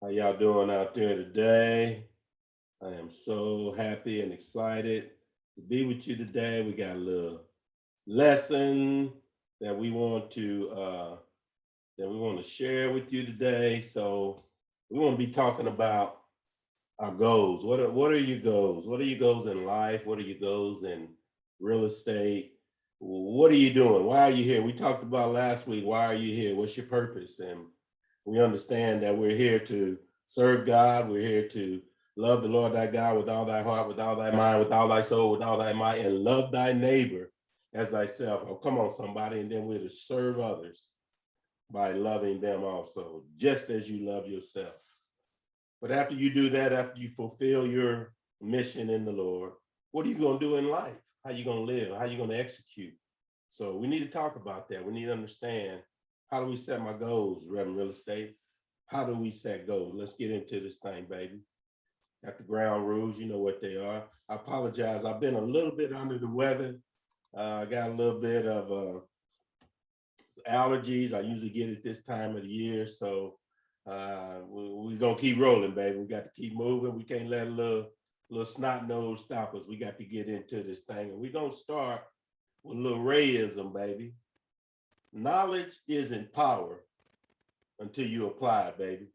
How y'all doing out there today? I am so happy and excited to be with you today. We got a little lesson that we want to share with you today. So we want to be talking about our goals. What are your goals? What are your goals in life? What are your goals in real estate? What are you doing? Why are you here? We talked about last week. Why are you here? What's your purpose? And we understand that we're here to serve God. We're here to love the Lord thy God with all thy heart, with all thy mind, with all thy soul, with all thy might, and love thy neighbor as thyself. Oh, come on, somebody. And then we're to serve others by loving them also, just as you love yourself. But after you do that, after you fulfill your mission in the Lord, what are you going to do in life? How are you going to live? How are you going to execute? So we need to talk about that. We need to understand, how do we set my goals, Reverend Real Estate? How do we set goals? Let's get into this thing, baby. Got the ground rules, you know what they are. I apologize. I've been a little bit under the weather. I got a little bit of allergies. I usually get it this time of the year. So we're going to keep rolling, baby. We got to keep moving. We can't let a little snot nose stop us. We got to get into this thing. And we're going to start with a little Rayism, baby. Knowledge isn't power until you apply it, baby.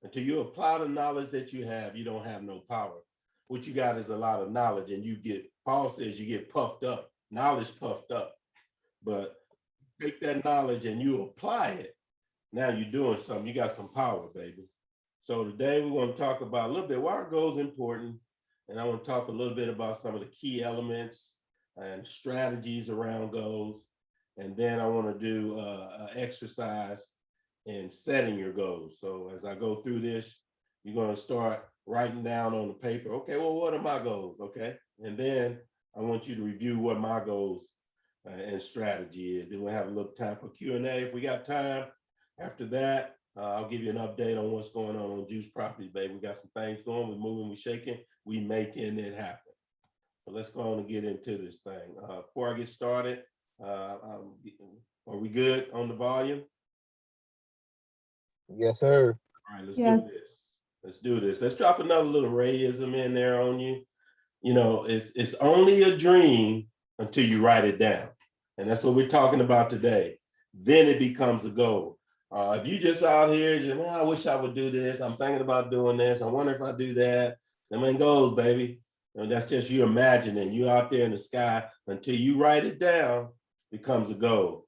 Until you apply the knowledge that you have, you don't have no power. What you got is a lot of knowledge, and Paul says you get puffed up, knowledge puffed up. But take that knowledge and you apply it, now you're doing something. You got some power, baby. So today we want to talk about a little bit why are goals important, and I want to talk a little bit about some of the key elements and strategies around goals. And then I want to do an exercise in setting your goals. So as I go through this, you're going to start writing down on the paper, okay, well, what are my goals? Okay. And then I want you to review what my goals and strategy is. Then we'll have a little time for Q&A if we got time. After that, I'll give you an update on what's going on Juice Properties, baby. We got some things going. We're moving, we're shaking, we making it happen. So let's go on and get into this thing. Before I get started, are we good on the volume? Yes, sir. All right, let's do this. Let's do this. Let's drop another little Rayism in there on you. You know, it's only a dream until you write it down. And that's what we're talking about today. Then it becomes a goal. If you just out here, just, I wish I would do this. I'm thinking about doing this. I wonder if I do that. Them ain't goals, baby. And that's just you imagining. You out there in the sky until you write it down, becomes a goal,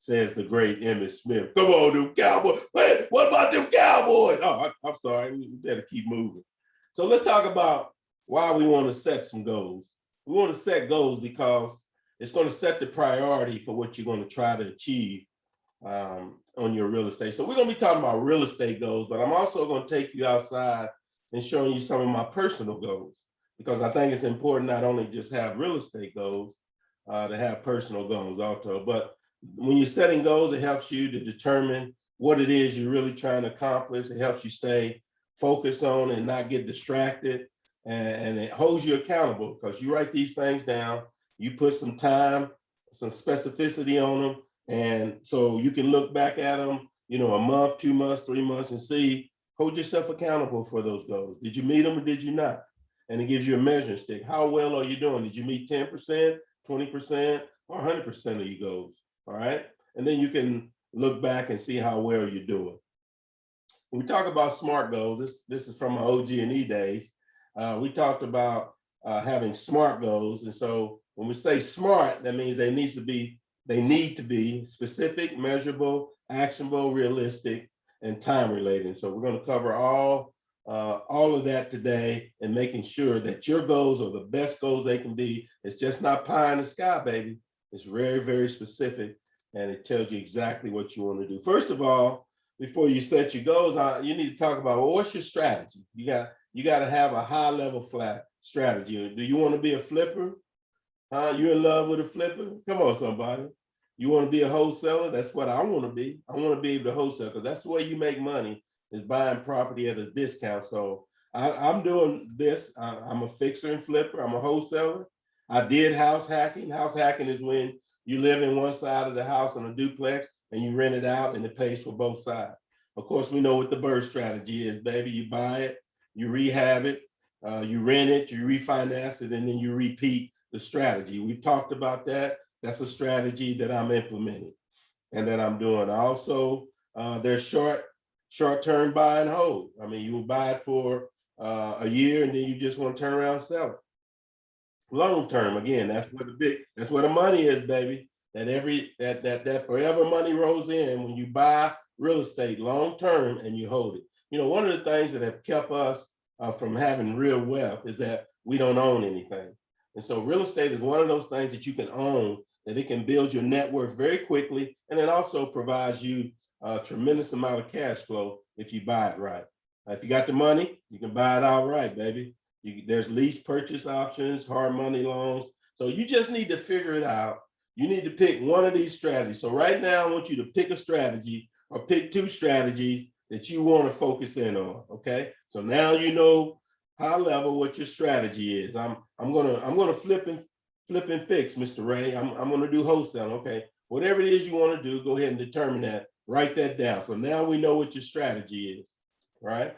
says the great Emmitt Smith. Come on, them Cowboys. Hey, what about them Cowboys? Oh, I'm sorry. We better keep moving. So let's talk about why we want to set some goals. We want to set goals because it's going to set the priority for what you're going to try to achieve on your real estate. So we're going to be talking about real estate goals, but I'm also going to take you outside and showing you some of my personal goals, because I think it's important not only just have real estate goals, to have personal goals also, but when you're setting goals, it helps you to determine what it is you're really trying to accomplish. It helps you stay focused on and not get distracted, and it holds you accountable because you write these things down, you put some time, some specificity on them, and so you can look back at them, you know, a month, 2 months, 3 months, and see, hold yourself accountable for those goals. Did you meet them or did you not? And it gives you a measuring stick. How well are you doing? Did you meet 10%, 20%, or 100% of your goals? All right. And then you can look back and see how well you're doing. When we talk about SMART goals, this is from my OG&E days. We talked about having SMART goals. And so when we say SMART, that means they need to be specific, measurable, actionable, realistic, and time related. So we're going to cover all of that today, and making sure that your goals are the best goals they can be. It's just not pie in the sky, baby. It's very, very specific, and it tells you exactly what you want to do. First of all, before you set your goals, you need to talk about, well, what's your strategy? You got to have a high level flat strategy. Do you want to be a flipper? You in love with a flipper? Come on, somebody. You want to be a wholesaler? That's what I want to be. I want to be able to wholesale, because that's the way you make money, is buying property at a discount. So I'm doing this. I'm a fixer and flipper. I'm a wholesaler. I did house hacking. House hacking is when you live in one side of the house in a duplex and you rent it out and it pays for both sides. Of course, we know what the bird strategy is, baby. You buy it, you rehab it, you rent it, you refinance it, and then you repeat the strategy. We've talked about that. That's a strategy that I'm implementing and that I'm doing. Also, there's short-term buy and hold. I mean, you will buy it for a year and then you just want to turn around and sell it. Long term, again, that's where the money is, baby. That forever money rolls in when you buy real estate long term and you hold it. You know, one of the things that have kept us from having real wealth is that we don't own anything. And so real estate is one of those things that you can own, that it can build your net worth very quickly. And it also provides you a tremendous amount of cash flow if you buy it right. If you got the money, you can buy it outright, baby. There's lease purchase options, hard money loans. So you just need to figure it out. You need to pick one of these strategies. So right now, I want you to pick a strategy or pick two strategies that you want to focus in on. Okay. So now you know high level what your strategy is. I'm gonna flip and fix, Mr. Ray. I'm gonna do wholesale. Okay. Whatever it is you want to do, go ahead and determine that. Write that down. So now we know what your strategy is. Right.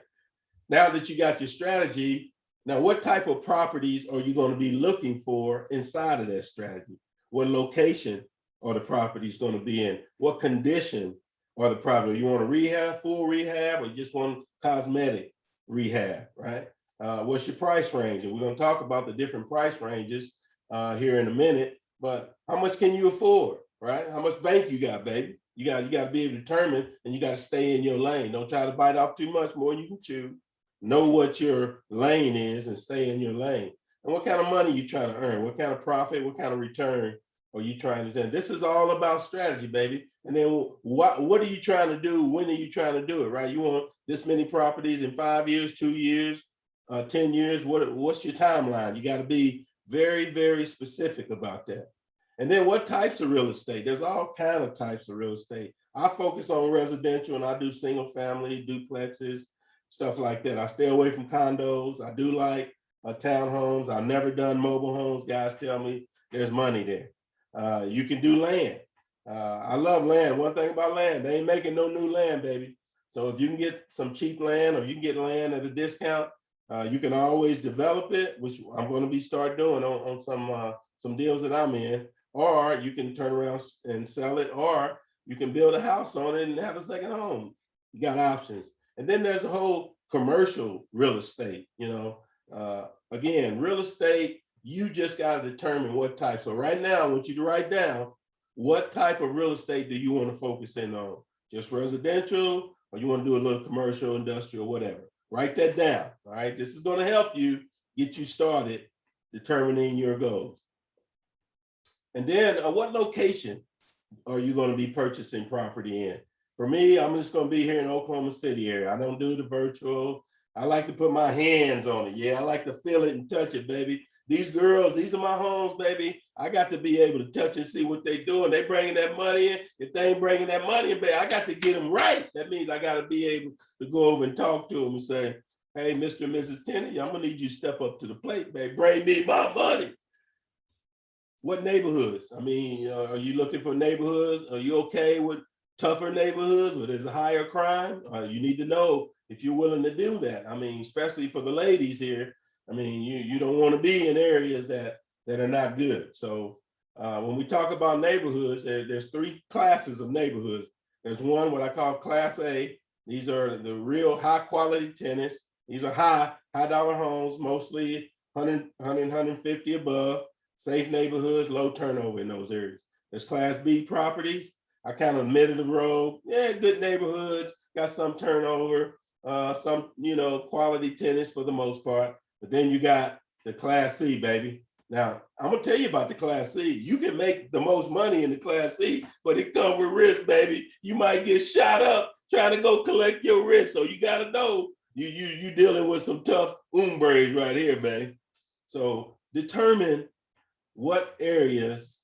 Now that you got your strategy, now, what type of properties are you going to be looking for inside of that strategy? What location are the properties going to be in? What condition are the properties? You want a rehab, full rehab, or you just want cosmetic rehab, right? What's your price range? And we're going to talk about the different price ranges here in a minute, but how much can you afford, right? How much bank you got, baby? You got to be able to determine, and you got to stay in your lane. Don't try to bite off too much more than you can chew. Know what your lane is and stay in your lane. And what kind of money you trying to earn? What kind of profit? What kind of return are you trying to do? This is all about strategy, baby. And then what are you trying to do? When are you trying to do it, right? You want this many properties in 5 years, 2 years, 10 years? What's your timeline? You got to be very, very specific about that. And then what types of real estate? There's all kinds of types of real estate. I focus on residential and I do single family, duplexes, stuff like that. I stay away from condos. I do like townhomes. I've never done mobile homes. Guys tell me there's money there. You can do land. I love land. One thing about land, they ain't making no new land, baby. So if you can get some cheap land or you can get land at a discount, you can always develop it, which I'm going to start doing on some deals that I'm in, or you can turn around and sell it, or you can build a house on it and have a second home. You got options. And then there's a whole commercial real estate, you know. Again, real estate, you just got to determine what type. So right now, I want you to write down what type of real estate do you want to focus in on? Just residential, or you want to do a little commercial, industrial, whatever. Write that down, all right? This is going to help you get you started determining your goals. And then what location are you going to be purchasing property in? For me, I'm just going to be here in Oklahoma City area. I don't do the virtual. I like to put my hands on it. Yeah, I like to feel it and touch it, baby. These girls, these are my homes, baby. I got to be able to touch and see what they're doing. They bringing that money in. If they ain't bringing that money in, baby, I got to get them right. That means I got to be able to go over and talk to them and say, hey, Mr. and Mrs. Tenney, I'm going to need you to step up to the plate, baby. Bring me my money. What neighborhoods? I mean, are you looking for neighborhoods? Are you okay with tougher neighborhoods where there's a higher crime? You need to know if you're willing to do that. I mean, especially for the ladies here. I mean, you don't want to be in areas that are not good. So when we talk about neighborhoods, there's three classes of neighborhoods. There's one, what I call Class A. These are the real high quality tenants. These are high dollar homes, mostly 100, 150 above, safe neighborhoods, low turnover in those areas. There's Class B properties. I kind of middle of the road. Yeah, good neighborhoods, got some turnover, some, quality tenants for the most part. But then you got the Class C, baby. Now, I'm going to tell you about the Class C. You can make the most money in the Class C, but it comes with risk, baby. You might get shot up trying to go collect your risk. So you got to know you dealing with some tough hombres right here, baby. So determine what areas,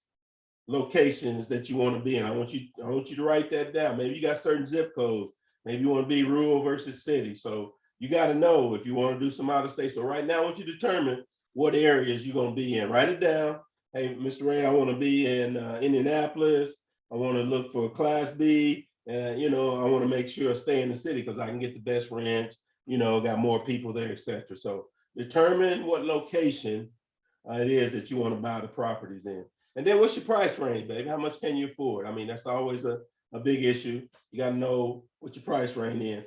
locations that you want to be in. I want you to write that down. Maybe you got certain zip codes. Maybe you want to be rural versus city. So you got to know if you want to do some out of state. So right now, I want you to determine what areas you're going to be in. Write it down. Hey, Mr. Ray, I want to be in Indianapolis. I want to look for Class B And, I want to make sure I stay in the city because I can get the best rent, got more people there, et cetera. So determine what location it is that you want to buy the properties in. And then what's your price range, baby? How much can you afford? I mean, that's always a big issue. You got to know what your price range is.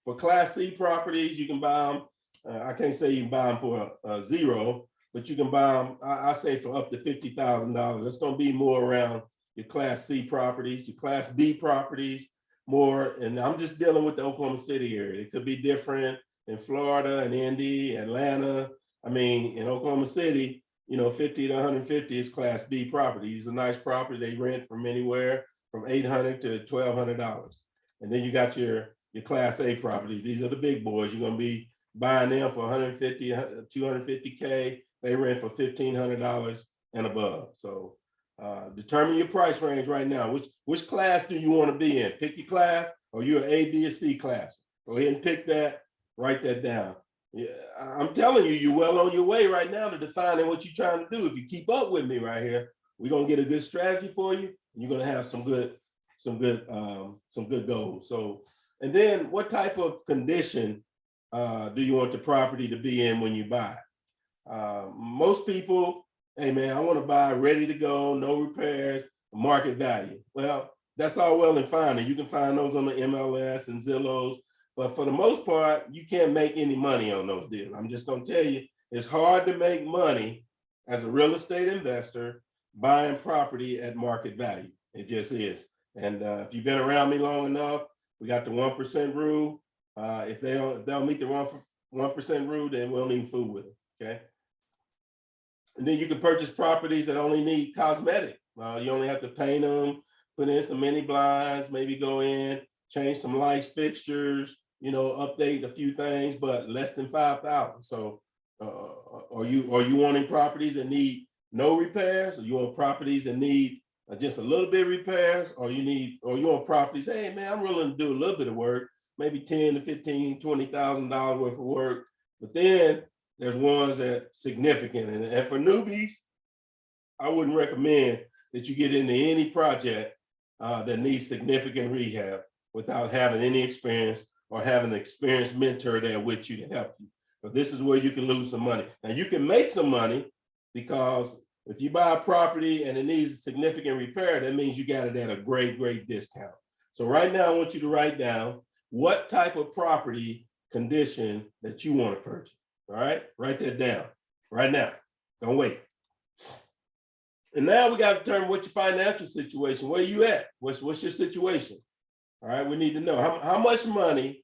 For Class C properties, you can buy them. I can't say you can buy them for a zero, but you can buy them, I say for up to $50,000. It's going to be more around your Class C properties, your Class B properties, more. And I'm just dealing with the Oklahoma City area. It could be different in Florida and Indy, Atlanta. I mean, in Oklahoma City, 50 to 150 is Class B property. It's a nice property. They rent from anywhere from $800 to $1,200. And then you got your Class A property. These are the big boys. You're going to be buying them for 150, 250K. They rent for $1,500 and above. So determine your price range right now. Which class do you want to be in? Pick your class, or you're an A, B, or C class. Go ahead and pick that, write that down. Yeah, I'm telling you, you're well on your way right now to defining what you're trying to do. If you keep up with me right here, we're gonna get a good strategy for you. And you're gonna have some good goals. So, and then what type of condition do you want the property to be in when you buy it? Most people, hey man, I want to buy ready to go, no repairs, market value. Well, that's all well and fine, and you can find those on the MLS and Zillows. But for the most part, you can't make any money on those deals. I'm just going to tell you, it's hard to make money as a real estate investor buying property at market value. It just is. And if you've been around me long enough, we got the 1% rule. If they don't meet the 1% rule, then we don't even fool with them. Okay. And then you can purchase properties that only need cosmetic. You only have to paint them, put in some mini blinds, maybe go in, change some lights, fixtures, update a few things, but less than 5,000. So are you wanting properties that need no repairs, or you want properties that need just a little bit of repairs, or you want properties, hey man, I'm willing to do a little bit of work, maybe $10,000 to $15,000, $20,000 worth of work. But then there's ones that significant. And for newbies, I wouldn't recommend that you get into any project that needs significant rehab without having any experience or having an experienced mentor there with you to help you. But this is where you can lose some money. Now you can make some money, because if you buy a property and it needs significant repair, that means you got it at a great, great discount. So right now I want you to write down what type of property condition that you want to purchase. All right, write that down right now. Don't wait. And now we got to determine what your financial situation, where are you at? What's your situation? All right, we need to know how much money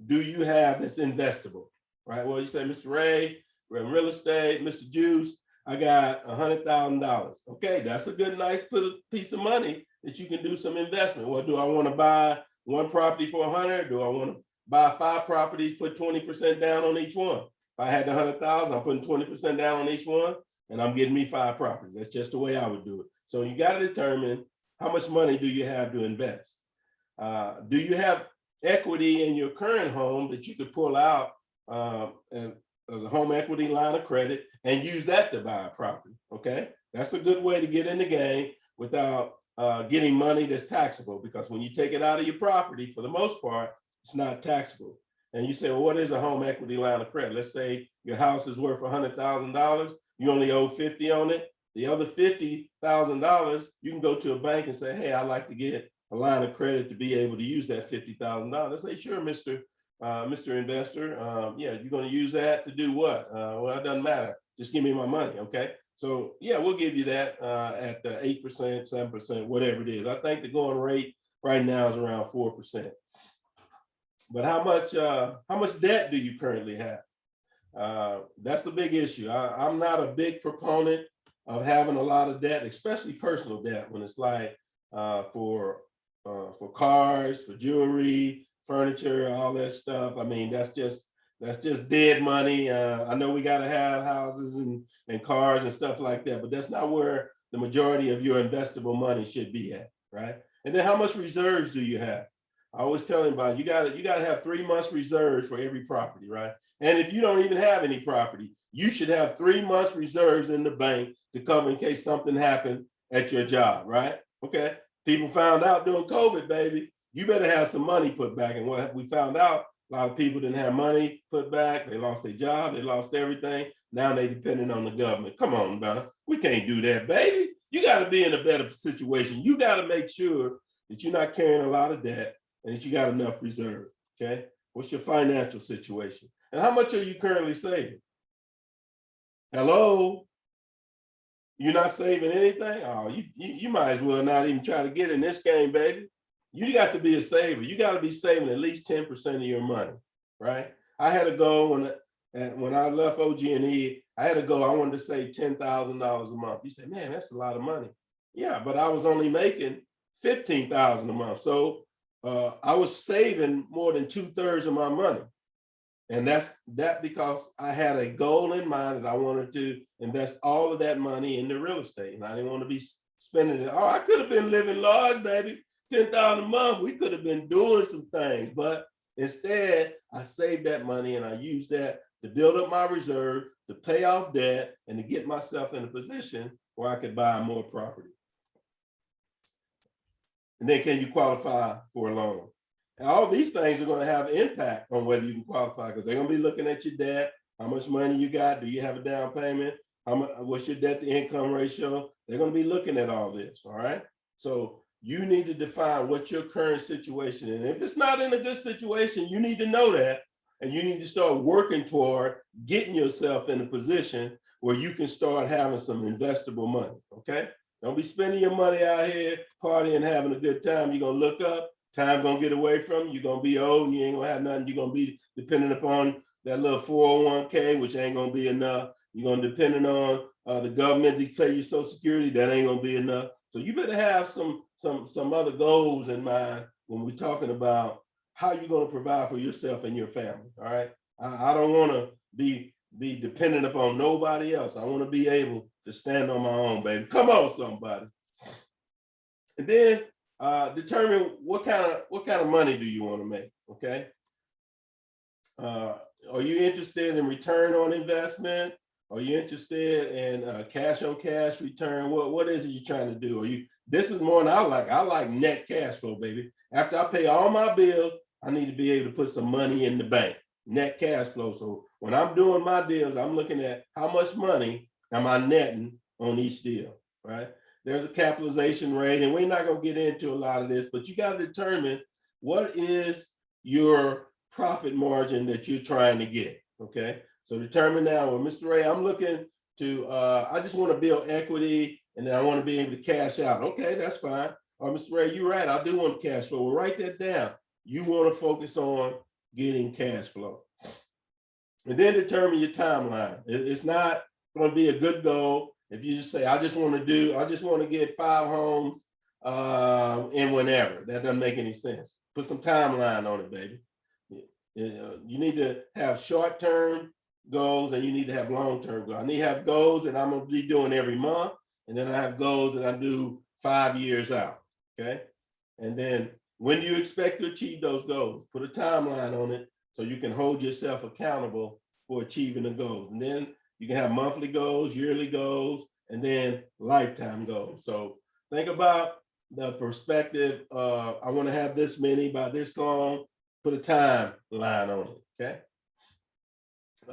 do you have that's investable, right? Well, you say, Mr. Ray, we're in real estate, Mr. Juice, I got $100,000. Okay, that's a good, nice piece of money that you can do some investment. Well, do I want to buy one property for 100? Do I want to buy 5 properties, put 20% down on each one? If I had the 100,000, I'm putting 20% down on each one, and I'm getting me 5 properties. That's just the way I would do it. So you got to determine how much money do you have to invest. Do you have equity in your current home that you could pull out as a home equity line of credit and use that to buy a property? Okay, that's a good way to get in the game without getting money that's taxable, because when you take it out of your property, for the most part, it's not taxable. And you say, well, what is a home equity line of credit? Let's say your house is worth $100,000. You only owe 50 on it. The other $50,000, you can go to a bank and say, hey, I'd like to get a line of credit to be able to use that $50,000. They say, sure, Mr. Investor. Yeah, you're going to use that to do what? Well, it doesn't matter. Just give me my money. Okay. So yeah, we'll give you that at the 8%, 7%, whatever it is. I think the going rate right now is around 4%. But how much debt do you currently have? That's a big issue. I'm not a big proponent of having a lot of debt, especially personal debt, when it's like for cars, for jewelry, furniture, all that stuff. I mean, that's just dead money. I know we got to have houses and cars and stuff like that, but that's not where the majority of your investable money should be at, right? And then how much reserves do you have? I always tell anybody, you gotta have 3 months reserves for every property, right? And if you don't even have any property, you should have 3 months reserves in the bank to cover in case something happened at your job, right? Okay. People found out during COVID, baby. you better have some money put back. And what we found out, a lot of people didn't have money put back. They lost their job. They lost everything. Now they depending on the government. Come on, man. We can't do that, baby. You got to be in a better situation. You got to make sure that you're not carrying a lot of debt and that you got enough reserve, okay? What's your financial situation? And how much are you currently saving? Hello? You're not saving anything? Oh, you might as well not even try to get in this game, baby. You got to be a saver. You got to be saving at least 10% of your money, right? I had a goal when I left OG&E, I had a goal, I wanted to save $10,000 a month. You say, man, that's a lot of money. Yeah, but I was only making $15,000 a month. So I was saving more than 2/3 of my money. And that's because I had a goal in mind that I wanted to invest all of that money into real estate. And I didn't want to be spending it. Oh, I could have been living large, baby. $10,000 a month. We could have been doing some things. But instead, I saved that money and I used that to build up my reserve, to pay off debt, and to get myself in a position where I could buy more property. And then can you qualify for a loan? And all these things are going to have impact on whether you can qualify, because they're going to be looking at your debt, how much money you got, do you have a down payment, what's your debt to income ratio? They're going to be looking at all this, all right? So you need to define what your current situation is. And if it's not in a good situation, you need to know that, and you need to start working toward getting yourself in a position where you can start having some investable money, okay? Don't be spending your money out here partying, having a good time. You're going to look up, time going to get away from you. You're going to be old and you ain't going to have nothing. You're going to be dependent upon that little 401k, which ain't going to be enough. You're going to depend on the government to pay you Social Security. That ain't going to be enough. So you better have some other goals in mind when we're talking about how you're going to provide for yourself and your family, all right? I don't want to be dependent upon nobody else. I want to be able to stand on my own, baby. Come on, somebody. And then determine what kind of money do you want to make, okay? Are you interested in return on investment? Are you interested in cash on cash return? What is it you're trying to do? This is more than I like. I like net cash flow, baby. After I pay all my bills, I need to be able to put some money in the bank, net cash flow. So when I'm doing my deals, I'm looking at how much money am I netting on each deal, right? There's a capitalization rate, and we're not going to get into a lot of this, but you got to determine what is your profit margin that you're trying to get, okay? So determine now, well, Mr. Ray, I'm looking to, I just want to build equity, and then I want to be able to cash out. Okay, that's fine. Or Mr. Ray, you're right, I do want cash flow. Well, write that down. You want to focus on getting cash flow. And then determine your timeline. It's not going to be a good goal if you just say, I just want to get 5 homes in whenever. That doesn't make any sense. Put some timeline on it, baby. You need to have short-term goals and you need to have long-term goals. I need to have goals that I'm going to be doing every month. And then I have goals that I do 5 years out, okay? And then when do you expect to achieve those goals? Put a timeline on it so you can hold yourself accountable for achieving the goals. And then you can have monthly goals, yearly goals, and then lifetime goals. So think about the perspective. I want to have this many by this long. Put a timeline on it, okay?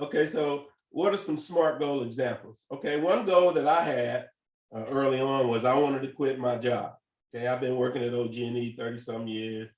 Okay, so what are some SMART goal examples? Okay, one goal that I had early on was I wanted to quit my job. Okay, I've been working at OG&E 30-some years.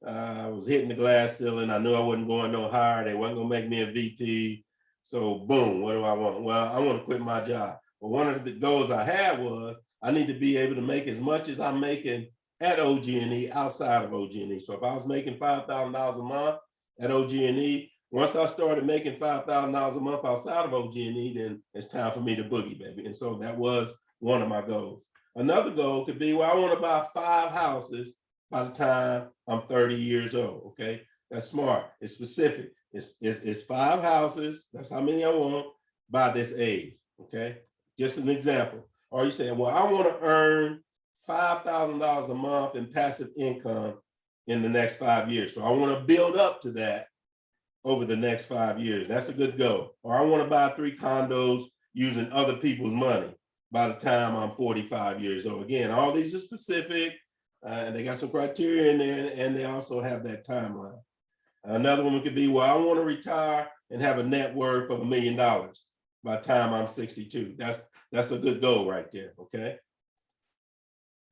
I was hitting the glass ceiling. I knew I wasn't going no higher. They wasn't gonna make me a VP. So boom, what do I want? Well, I want to quit my job. But one of the goals I had was I need to be able to make as much as I'm making at OG&E outside of OG&E. So if I was making $5,000 a month at OG&E, once I started making $5,000 a month outside of OG&E, then it's time for me to boogie, baby. And so that was one of my goals. Another goal could be, well, I want to buy 5 houses by the time I'm 30 years old, okay? That's smart, it's specific. It's 5 houses, that's how many I want by this age, okay? Just an example. Or you say, well, I want to earn $5,000 a month in passive income in the next 5 years. So I want to build up to that over the next 5 years. That's a good goal. Or I want to buy 3 condos using other people's money by the time I'm 45 years old. Again, all these are specific. And they got some criteria in there, and they also have that timeline. Another one could be, well, I want to retire and have a net worth of $1 million by the time I'm 62. That's a good goal right there, okay?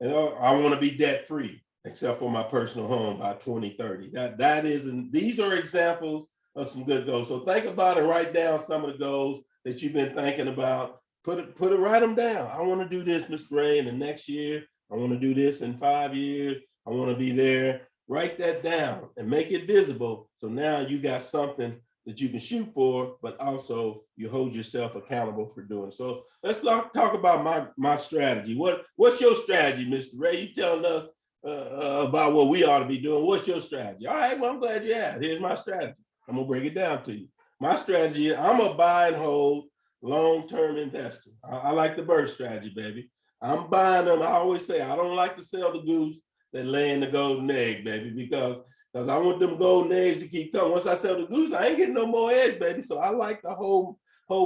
And I want to be debt free, except for my personal home by 2030. These are examples of some good goals. So think about it, write down some of the goals that you've been thinking about. Write them down. I want to do this, Mr. Ray, in the next year. I want to do this in 5 years. I want to be there. Write that down and make it visible. So now you got something that you can shoot for, but also you hold yourself accountable for doing. So let's talk about my strategy. What's your strategy, Mr. Ray? You telling us about what we ought to be doing. What's your strategy? All right, well, I'm glad you asked. Here's my strategy. I'm gonna break it down to you. My strategy is I'm a buy and hold long-term investor. I like the bird strategy, baby. I'm buying them. I always say I don't like to sell the goose that lay in the golden egg, baby, because I want them golden eggs to keep coming. Once I sell the goose, I ain't getting no more eggs, baby. So I like to hold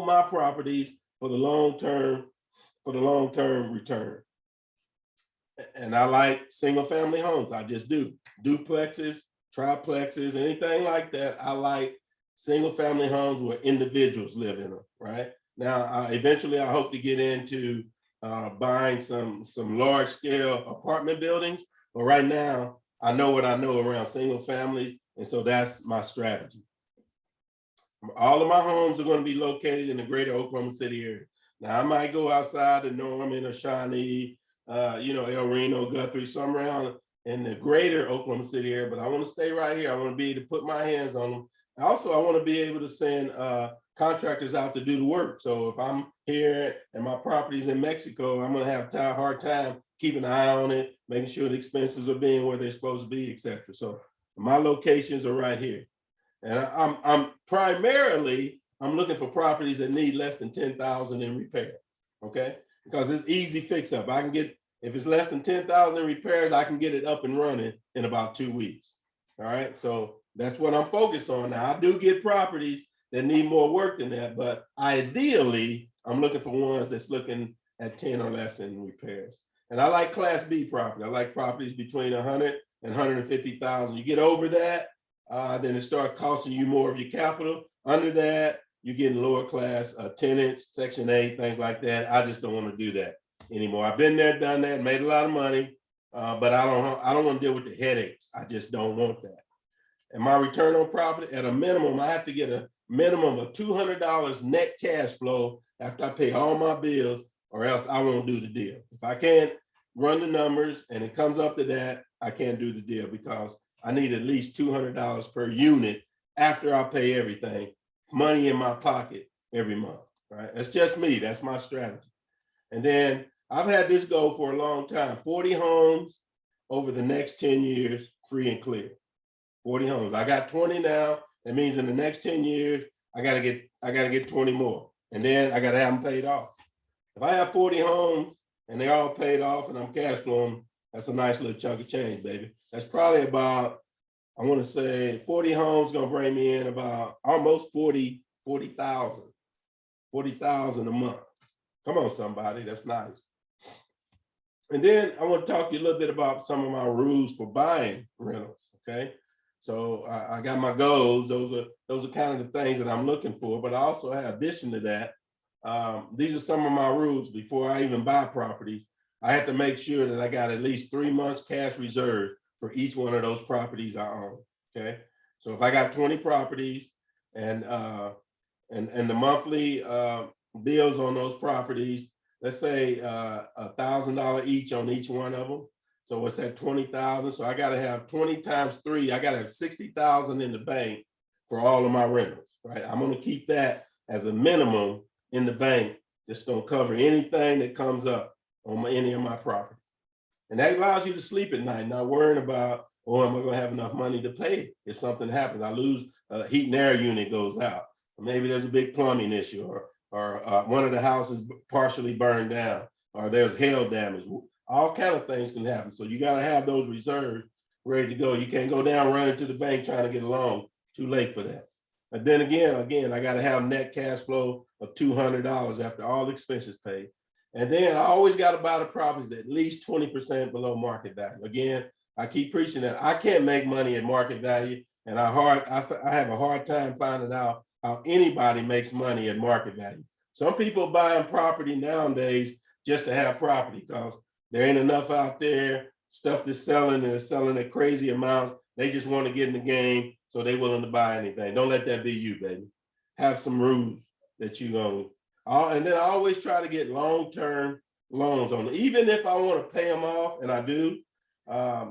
my properties for the long-term return. And I like single family homes. I just do. Duplexes, triplexes, anything like that. I like single family homes where individuals live in them, right? Now, eventually I hope to get into buying some large scale apartment buildings, but right now I know what I know around single families, and so that's my strategy. All of my homes are going to be located in the greater Oklahoma City area. Now I might go outside to Norman or Shawnee, El Reno, Guthrie, somewhere around in the greater Oklahoma City area, but I want to stay right here. I want to be able to put my hands on them. Also, I want to be able to send contractors out to do the work. So if I'm here and my property's in Mexico, I'm going to have a hard time keeping an eye on it, making sure the expenses are being where they're supposed to be, et cetera. So my locations are right here. And I'm primarily looking for properties that need less than 10,000 in repair, okay? Because it's easy fix up. I can get, if it's less than 10,000 in repairs, I can get it up and running in about 2 weeks, all right? So that's what I'm focused on. Now, I do get properties that need more work than that, but ideally, I'm looking for ones that's looking at 10 or less in repairs. And I like Class B property. I like properties between 100 and 150,000. You get over that, then it starts costing you more of your capital. Under that, you're getting lower class tenants, Section 8, things like that. I just don't want to do that anymore. I've been there, done that, made a lot of money, but I don't want to deal with the headaches. I just don't want that. And my return on property, at a minimum, I have to get a minimum of $200 net cash flow after I pay all my bills, or else I won't do the deal. If I can't run the numbers and it comes up to that, I can't do the deal because I need at least $200 per unit after I pay everything, money in my pocket every month, right? That's just me, that's my strategy. And then I've had this goal for a long time, 40 homes over the next 10 years, free and clear. 40 homes. I got 20 now. That means in the next 10 years, I gotta get 20 more. And then I gotta have them paid off. If I have 40 homes and they're all paid off and I'm cash flowing, that's a nice little chunk of change, baby. That's probably about, I want to say 40 homes gonna bring me in about almost 40,000 a month. Come on, somebody, that's nice. And then I want to talk to you a little bit about some of my rules for buying rentals, okay? So I got my goals. Those are kind of the things that I'm looking for, but I also have, addition to that, these are some of my rules before I even buy properties. I have to make sure that I got at least 3 months cash reserve for each one of those properties I own, okay? So if I got 20 properties and the monthly bills on those properties, let's say $1,000 each on each one of them. So what's that, 20,000? So I got to have 20 times 3. I got to have 60,000 in the bank for all of my rentals, right? I'm going to keep that as a minimum in the bank. That's going to cover anything that comes up on any of my properties. And that allows you to sleep at night, not worrying about, oh, am I going to have enough money to pay if something happens? I lose a heat and air unit goes out. Or maybe there's a big plumbing issue, or one of the houses partially burned down, or there's hail damage. All kind of things can happen. So you got to have those reserves ready to go. You can't go down running to the bank trying to get a loan. Too late for that. And then again, I got to have net cash flow of $200 after all expenses paid. And then I always got to buy the properties at least 20% below market value. Again, I keep preaching that I can't make money at market value, and I have a hard time finding out how anybody makes money at market value. Some people buying property nowadays just to have property because there ain't enough out there. Stuff that's selling and is selling at crazy amounts. They just want to get in the game, so they're willing to buy anything. Don't let that be you, baby. Have some rules that you're going to. And then I always try to get long-term loans on it. Even if I want to pay them off, and I do, I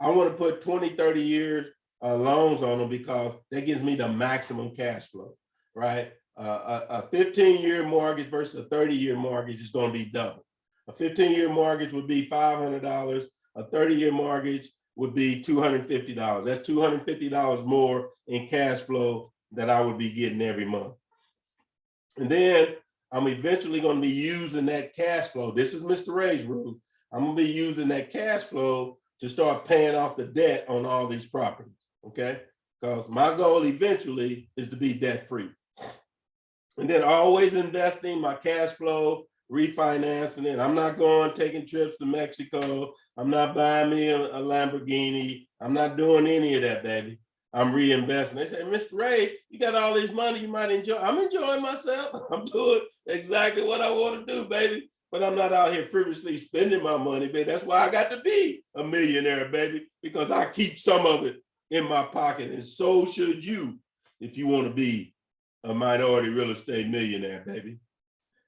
want to put 20, 30 years loans on them because that gives me the maximum cash flow, right? A 15-year mortgage versus a 30-year mortgage is going to be double. A 15-year mortgage would be $500. A 30-year mortgage would be $250. That's $250 more in cash flow that I would be getting every month. And then I'm eventually going to be using that cash flow. This is Mr. Ray's rule. I'm going to be using that cash flow to start paying off the debt on all these properties, okay? Because my goal eventually is to be debt-free. And then always investing my cash flow, refinancing it. I'm not going taking trips to Mexico. I'm not buying me a Lamborghini. I'm not doing any of that, baby. I'm reinvesting. They say, Mr. Ray, you got all this money you might enjoy. I'm enjoying myself. I'm doing exactly what I want to do, baby. But I'm not out here frivolously spending my money, baby. That's why I got to be a millionaire, baby, because I keep some of it in my pocket. And so should you if you want to be a minority real estate millionaire, baby.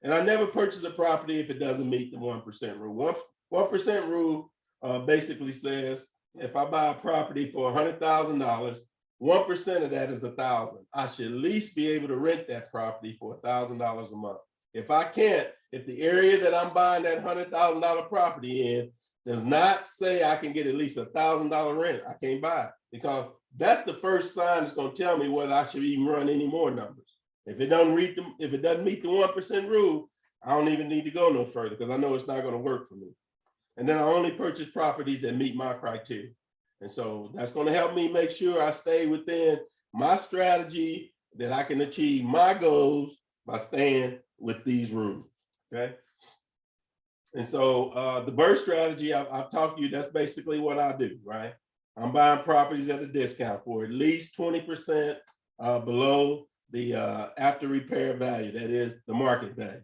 And I never purchase a property if it doesn't meet the 1% rule. 1% rule basically says if I buy a property for $100,000, 1% of that is $1,000. I should at least be able to rent that property for $1,000 a month. If I can't, if the area that I'm buying that $100,000 property in does not say I can get at least $1,000 rent, I can't buy it, because that's the first sign that's going to tell me whether I should even run any more numbers. If it doesn't meet the 1% rule, I don't even need to go no further because I know it's not going to work for me. And then I only purchase properties that meet my criteria. And so that's going to help me make sure I stay within my strategy, that I can achieve my goals by staying with these rules, okay? And so the BRRRR strategy, I've talked to you, that's basically what I do, right? I'm buying properties at a discount for at least 20% below the after repair value, that is the market value.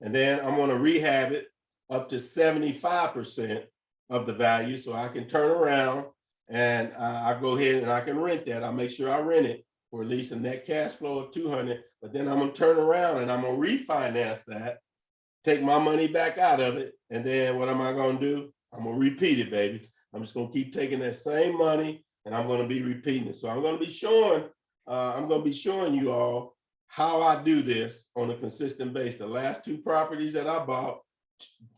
And then I'm going to rehab it up to 75% of the value, so I can turn around and I go ahead and I can rent that. I'll make sure I rent it for at least a net cash flow of 200, but then I'm going to turn around and I'm going to refinance that, take my money back out of it, and then what am I going to do? I'm going to repeat it, baby. I'm just going to keep taking that same money and I'm going to be repeating it. So I'm going to be showing you all how I do this on a consistent basis. The last two properties that I bought,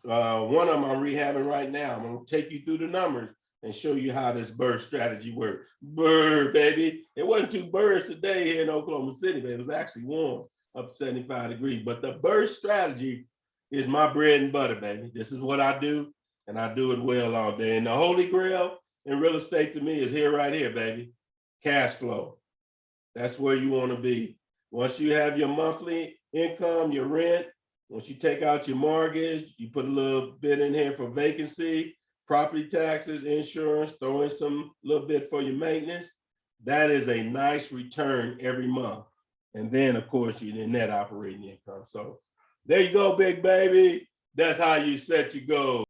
one of them I'm rehabbing right now. I'm going to take you through the numbers and show you how this BRRRR strategy works. BRRRR, baby. It wasn't too BRRRRs today here in Oklahoma City, but it was actually warm, up to 75 degrees. But the BRRRR strategy is my bread and butter, baby. This is what I do, and I do it well all day. And the holy grail in real estate to me is here, right here, baby. Cash flow. That's where you want to be. Once you have your monthly income, your rent, once you take out your mortgage, you put a little bit in here for vacancy, property taxes, insurance, throw in some little bit for your maintenance. That is a nice return every month. And then, of course, your net operating income. So there you go, big baby. That's how you set your goals.